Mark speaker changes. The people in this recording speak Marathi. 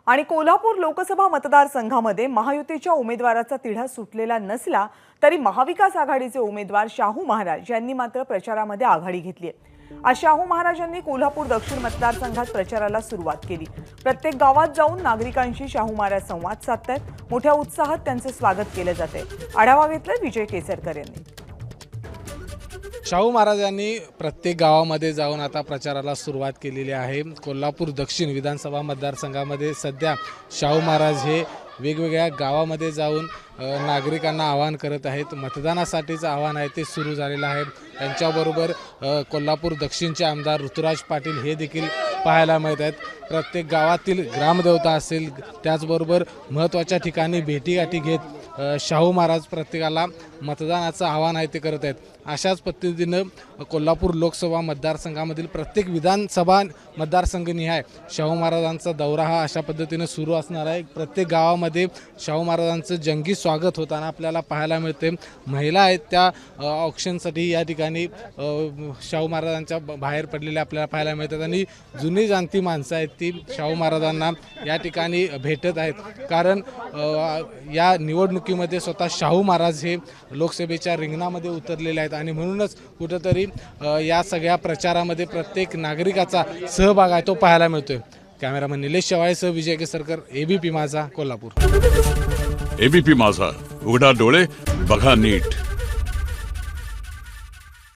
Speaker 1: आणि कोल्हापूर लोकसभा मतदारसंघामध्ये महायुतीच्या उमेदवाराचा तिढा सुटलेला नसला तरी महाविकास आघाडीचे उमेदवार शाहू महाराज यांनी मात्र प्रचारामध्ये आघाडी घेतली आहे। आज शाहू महाराजांनी कोल्हापूर दक्षिण मतदारसंघात प्रचाराला सुरुवात केली। प्रत्येक गावात जाऊन नागरिकांशी शाहू महाराज संवाद साधतायत। मोठ्या उत्साहात त्यांचे स्वागत केले जाते। आढावा घेतलाय विजय केसरकर यांनी।
Speaker 2: शाहू महाराजांनी प्रत्येक गावामध्ये जाऊन आता प्रचाराला सुरुवात केलेली आहे। कोल्हापूर दक्षिण विधानसभा मतदारसंघामध्ये सध्या शाहू महाराज हे वेगवेगळ्या गावामध्ये जाऊन नागरिकांना आवाहन करत आहेत। मतदानासाठीचं आव्हान आहे ते सुरू झालेलं आहे। त्यांच्याबरोबर कोल्हापूर दक्षिणचे आमदार ऋतुराज पाटील हे देखील पाहायला मिळत आहेत। प्रत्येक गावातील ग्रामदेवता असेल त्याचबरोबर महत्त्वाच्या ठिकाणी भेटीगाठी घेत शाहू महाराज प्रत्येकाला मतदानाचं आव्हान आहे ते करत आहेत। अशाच पद्धतीनं कोल्हापूर लोकसभा मतदारसंघामधील प्रत्येक विधानसभा मतदारसंघनिहाय शाहू महाराजांचा दौरा हा अशा पद्धतीनं सुरू असणार आहे। प्रत्येक गावामध्ये शाहू महाराजांचं जंगी स्वागत होताना आपल्याला पाहायला मिळते। महिला आहेत त्या ऑक्शनसाठी या ठिकाणी शाहू महाराजांच्या बाहेर पडलेल्या आपल्याला पाहायला मिळतात आणि जुनी जाणती माणसं आहेत ती शाहू महाराजांना या ठिकाणी भेटत आहेत। कारण या निवडणुकीमध्ये स्वतः शाहू महाराज हे लोकसभेच्या रिंगणामध्ये उतरलेले आहेत आणि म्हणूनच कुठंतरी या सगळ्या प्रचारामध्ये प्रत्येक नागरिकाचा सहभाग आहे तो पाहायला मिळतोय। कॅमेरामन निलेश शेवाळेसह विजय केसरकर, एबीपी माझा, कोल्हापूर।
Speaker 3: एबीपी माझा, उघडा डोळे बघा नीट।